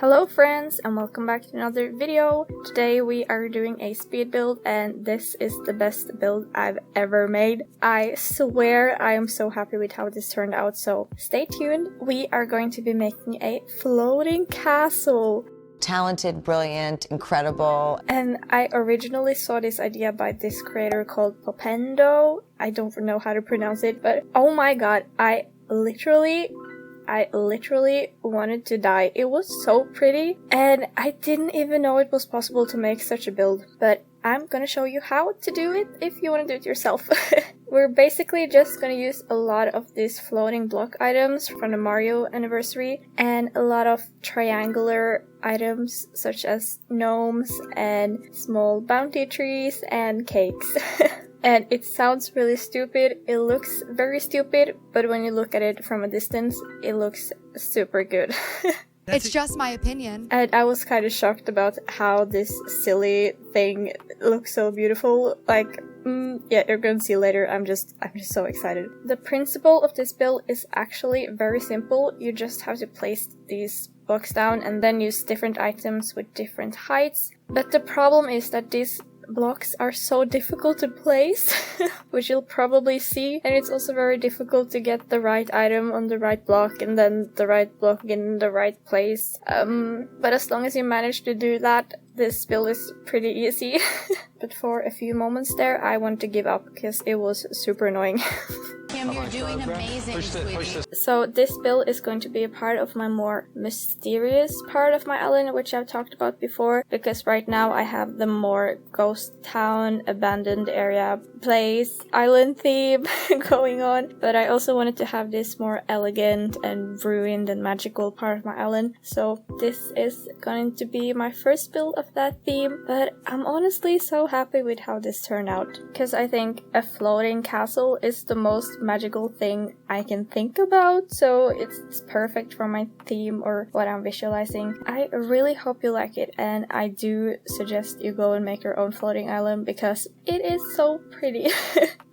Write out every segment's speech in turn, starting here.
Hello friends and welcome back to another video. Today we are doing a speed build and this is the best build I've ever made. I swear I am so happy with how this turned out, so stay tuned. We are going to be making a floating castle. Talented, brilliant, incredible. And I originally saw this idea by this creator called Popendo. I don't know how to pronounce it, but oh my god, I literally wanted to die. It was so pretty and I didn't even know it was possible to make such a build, but I'm gonna show you how to do it if you want to do it yourself. We're basically just gonna use a lot of these floating block items from the Mario anniversary and a lot of triangular items such as gnomes and small bounty trees and cakes. And it sounds really stupid, it looks very stupid, but when you look at it from a distance, it looks super good. It's just my opinion. And I was kind of shocked about how this silly thing looks so beautiful. Like, yeah, you're gonna see later. I'm just so excited. The principle of this build is actually very simple. You just have to place these blocks down and then use different items with different heights. But the problem is that these blocks are so difficult to place, which you'll probably see, and it's also very difficult to get the right item on the right block and then the right block in the right place. But as long as you manage to do that, this build is pretty easy. But for a few moments there, I want to give up because it was super annoying. You're doing amazing, sweetie. So this build is going to be a part of my more mysterious part of my island, which I've talked about before, because right now I have the more ghost town, abandoned area, place, island theme going on, but I also wanted to have this more elegant and ruined and magical part of my island, so this is going to be my first build of that theme. But I'm honestly so happy with how this turned out, because I think a floating castle is the most magical thing I can think about, so it's perfect for my theme or what I'm visualizing. I really hope you like it, and I do suggest you go and make your own floating island because it is so pretty.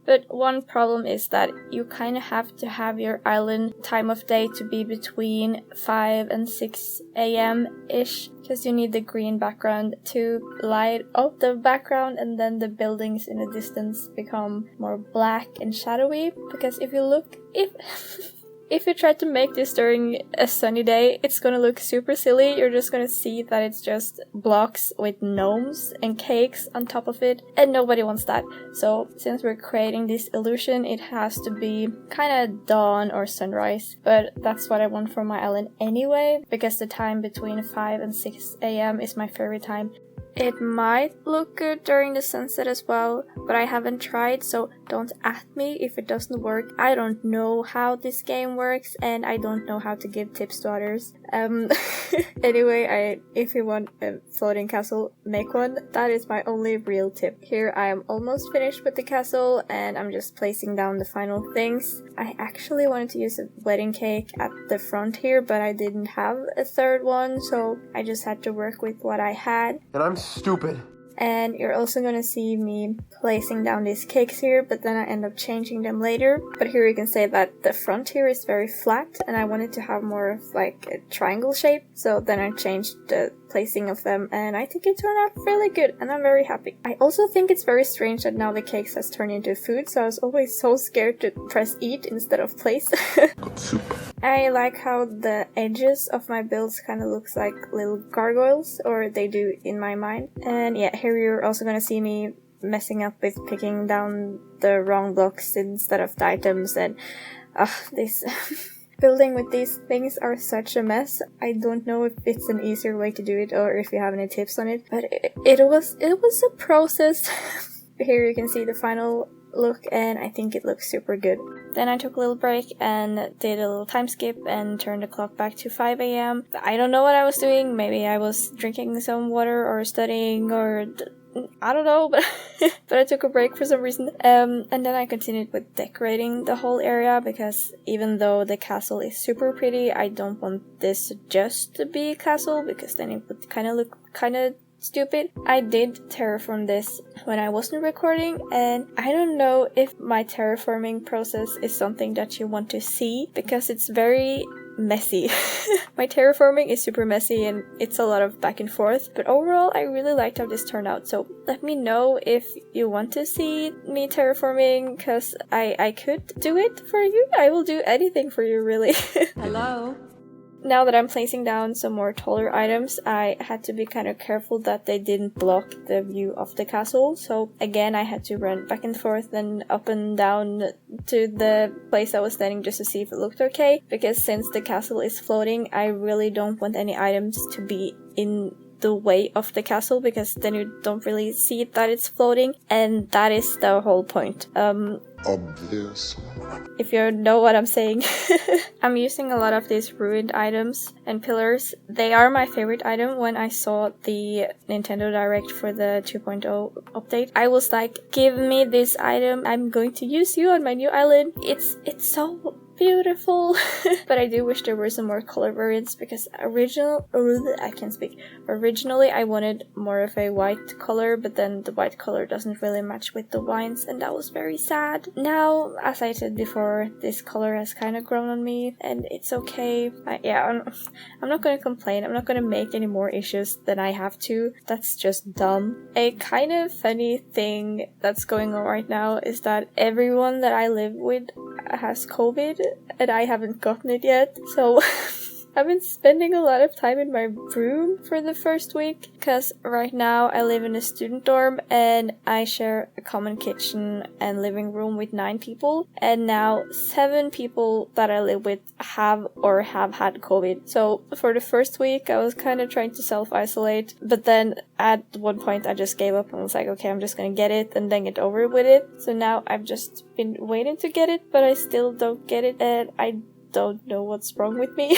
But one problem is that you kind of have to have your island time of day to be between 5 and 6 a.m. ish, because you need the green background to light up the background, and then the buildings in the distance become more black and shadowy. Because if you look, if you try to make this during a sunny day, it's gonna look super silly. You're just gonna see that it's just blocks with gnomes and cakes on top of it, and nobody wants that. So since we're creating this illusion, it has to be kind of dawn or sunrise, but that's what I want for my island anyway, because the time between 5 and 6 a.m. is my favorite time. It might look good during the sunset as well, but I haven't tried, so don't at me if it doesn't work. I don't know how this game works, and I don't know how to give tips to others. Anyway, if you want a floating castle, make one. That is my only real tip. Here I am almost finished with the castle, and I'm just placing down the final things. I actually wanted to use a wedding cake at the front here, but I didn't have a third one, so I just had to work with what I had. And I'm stupid. And you're also gonna see me placing down these cakes here, but then I end up changing them later. But here you can say that the front here is very flat, and I wanted to have more of like a triangle shape, so then I changed the placing of them, and I think it turned out really good, and I'm very happy. I also think it's very strange that now the cakes has turned into food, so I was always so scared to press eat instead of place. I like how the edges of my builds kind of looks like little gargoyles, or they do in my mind. And yeah, here you're also gonna see me messing up with picking down the wrong blocks instead of the items, and this building with these things are such a mess. I don't know if it's an easier way to do it or if you have any tips on it, but it was a process. Here you can see the final look, and I think it looks super good. Then I took a little break and did a little time skip and turned the clock back to 5 a.m. I don't know what I was doing. Maybe I was drinking some water or studying, or I don't know, but I took a break for some reason. And then I continued with decorating the whole area, because even though the castle is super pretty, I don't want this just to be a castle, because then it would kind of look kind of stupid. I did terraform this when I wasn't recording, and I don't know if my terraforming process is something that you want to see, because it's very messy. My terraforming is super messy and it's a lot of back and forth, but overall I really liked how this turned out. So let me know if you want to see me terraforming, because I could do it for you. I will do anything for you, really. Hello? Now that I'm placing down some more taller items, I had to be kind of careful that they didn't block the view of the castle. So again, I had to run back and forth and up and down to the place I was standing just to see if it looked okay. Because since the castle is floating, I really don't want any items to be in the way of the castle, because then you don't really see that it's floating, and that is the whole point. Obvious. If you know what I'm saying. I'm using a lot of these ruined items and pillars. They are my favorite item. When I saw the Nintendo Direct for the 2.0 update, I was like, give me this item, I'm going to use you on my new island. It's so beautiful. But I do wish there were some more color variants, because originally I wanted more of a white color, but then the white color doesn't really match with the wines, and that was very sad. Now, as I said before, this color has kind of grown on me, and it's okay. I'm not gonna complain. I'm not gonna make any more issues than I have to. That's just dumb. A kind of funny thing that's going on right now is that everyone that I live with has COVID, and I haven't gotten it yet, so I've been spending a lot of time in my room for the first week, because right now I live in a student dorm and I share a common kitchen and living room with 9 people, and now 7 people that I live with have had COVID. So for the first week I was kind of trying to self-isolate, but then at one point I just gave up and was like, okay, I'm just gonna get it and then get over with it. So now I've just been waiting to get it, but I still don't get it, and I don't know what's wrong with me.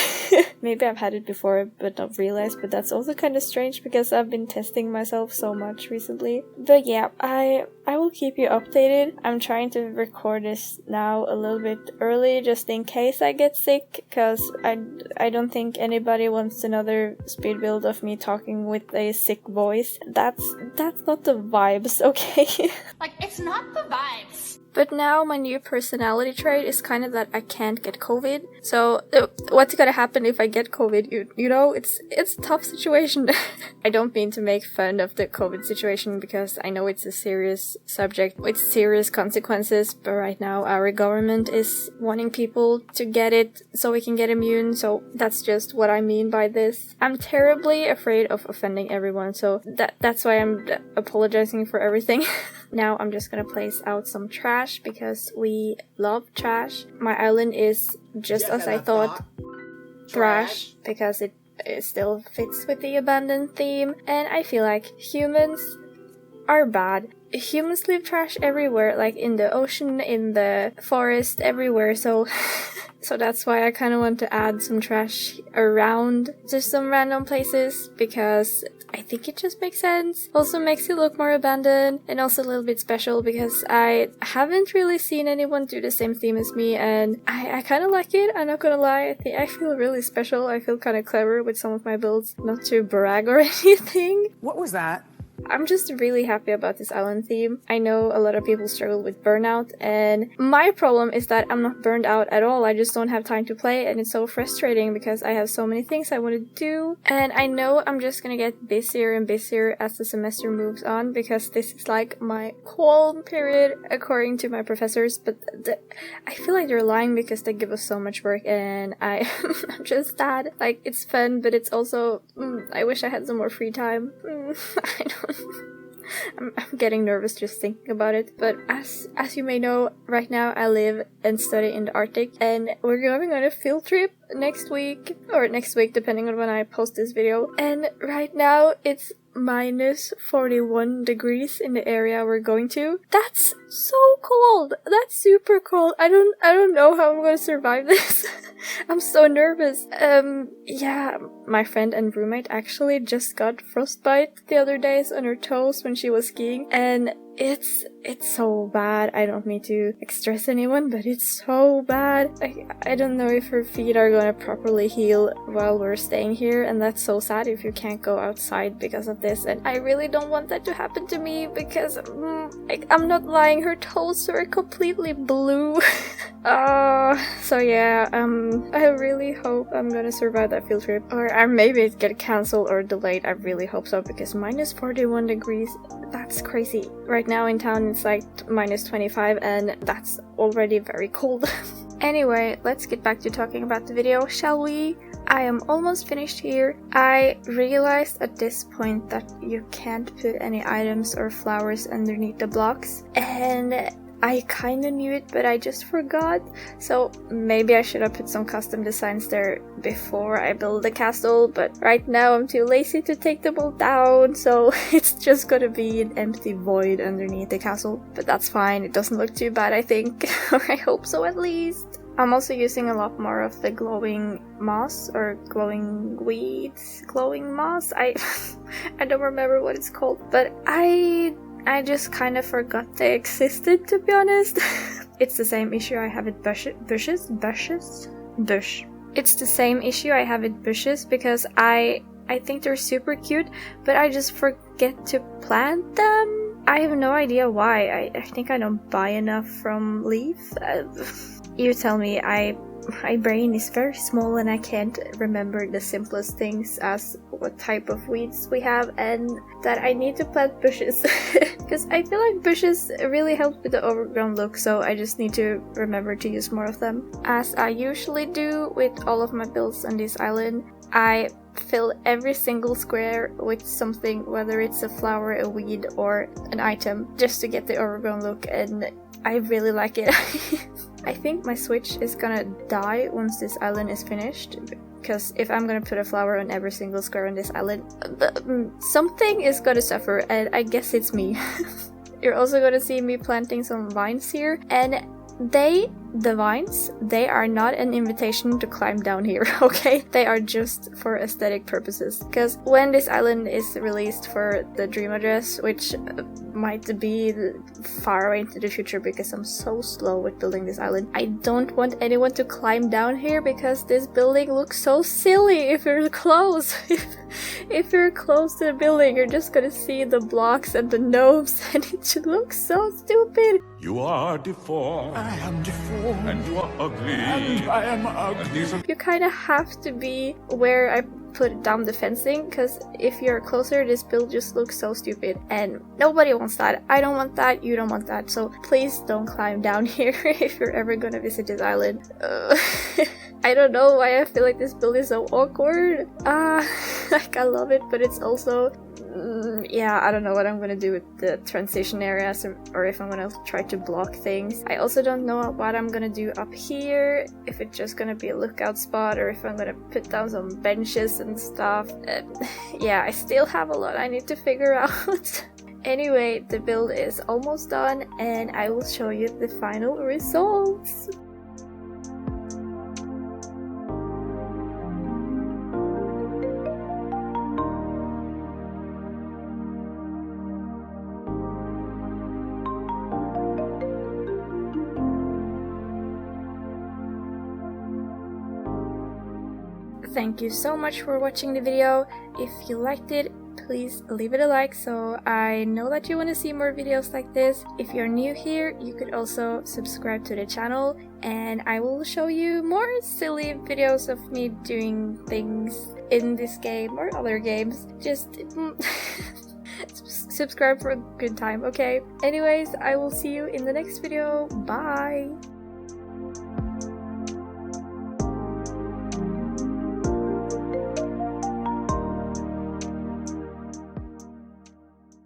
Maybe I've had it before but not realized, but that's also kind of strange because I've been testing myself so much recently. But yeah, I will keep you updated. I'm trying to record this now a little bit early just in case I get sick, because I don't think anybody wants another speed build of me talking with a sick voice. That's not the vibes, okay? Like, it's not the vibes. But now my new personality trait is kind of that I can't get COVID. So what's gonna happen if I get COVID? You know, it's a tough situation. I don't mean to make fun of the COVID situation, because I know it's a serious subject with serious consequences. But right now our government is wanting people to get it so we can get immune. So that's just what I mean by this. I'm terribly afraid of offending everyone. So that's why I'm apologizing for everything. Now I'm just gonna place out some trash, because we love trash. My island is just as I thought, trash, because it still fits with the abandoned theme, and I feel like humans are bad. Humans leave trash everywhere, like in the ocean, in the forest, everywhere, so that's why I kind of want to add some trash around just some random places, because I think it just makes sense. Also makes it look more abandoned, and also a little bit special, because I haven't really seen anyone do the same theme as me, and I kind of like it. I'm not gonna lie, I feel really special. I feel kind of clever with some of my builds, not to brag or anything. What was that? I'm just really happy about this island theme. I know a lot of people struggle with burnout, and my problem is that I'm not burned out at all. I just don't have time to play, and it's so frustrating because I have so many things I want to do, and I know I'm just gonna get busier and busier as the semester moves on, because this is like my calm period according to my professors, but I feel like they're lying, because they give us so much work, and I'm just sad. Like, it's fun, but it's also I wish I had some more free time. I don't. I'm getting nervous just thinking about it. But as you may know, right now I live and study in the Arctic, and we're going on a field trip next week depending on when I post this video. And right now it's minus 41 degrees in the area we're going to. That's so cold. That's super cold. I don't know how I'm gonna survive this. I'm so nervous. Yeah, my friend and roommate actually just got frostbite the other days on her toes when she was skiing, and It's so bad. I don't mean to stress anyone, but it's so bad. I don't know if her feet are gonna properly heal while we're staying here, and that's so sad if you can't go outside because of this. And I really don't want that to happen to me because I'm not lying, her toes are completely blue. So yeah, I really hope I'm gonna survive that field trip, or maybe it get cancelled or delayed. I really hope so, because minus 41 degrees, that's crazy. Right now in town it's like minus 25, and that's already very cold. Anyway, let's get back to talking about the video, shall we? I am almost finished here. I realized at this point that you can't put any items or flowers underneath the blocks, and I kinda knew it, but I just forgot. So maybe I should have put some custom designs there before I build the castle, but right now I'm too lazy to take them all down, so it's just gonna be an empty void underneath the castle. But that's fine, it doesn't look too bad, I think. Or I hope so, at least. I'm also using a lot more of the glowing moss, or glowing weeds, glowing moss. I don't remember what it's called, but I just kind of forgot they existed, to be honest. It's the same issue I have with bush. It's the same issue I have with bushes, because I think they're super cute, but I just forget to plant them. I have no idea why. I think I don't buy enough from Leaf. You tell me. My brain is very small and I can't remember the simplest things, as what type of weeds we have, and that I need to plant bushes. Because I feel like bushes really help with the overgrown look, so I just need to remember to use more of them. As I usually do with all of my builds on this island, I fill every single square with something, whether it's a flower, a weed, or an item, just to get the overgrown look, and I really like it. I think my Switch is gonna die once this island is finished, because if I'm gonna put a flower on every single square on this island, something is gonna suffer, and I guess it's me. You're also gonna see me planting some vines here, and the vines, they are not an invitation to climb down here, okay? They are just for aesthetic purposes. Because when this island is released for the dream address, which might be far away into the future because I'm so slow with building this island, I don't want anyone to climb down here because this building looks so silly if you're close. If you're close to the building, you're just gonna see the blocks and the gnomes, and it should look so stupid. You are deformed. I am deformed. And you are ugly. And I am ugly. You kind of have to be where I put down the fencing, because if you're closer, this build just looks so stupid, and nobody wants that. I don't want that, you don't want that, so please don't climb down here if you're ever gonna visit this island. I don't know why I feel like this build is so awkward. Like, I love it, but it's also yeah, I don't know what I'm gonna do with the transition areas, or if I'm gonna try to block things. I also don't know what I'm gonna do up here, if it's just gonna be a lookout spot, or if I'm gonna put down some benches and stuff. Yeah, I still have a lot I need to figure out. Anyway, the build is almost done, and I will show you the final results. Thank you so much for watching the video. If you liked it, please leave it a like so I know that you want to see more videos like this. If you're new here, you could also subscribe to the channel, and I will show you more silly videos of me doing things in this game or other games. Just subscribe for a good time, okay? Anyways, I will see you in the next video. Bye!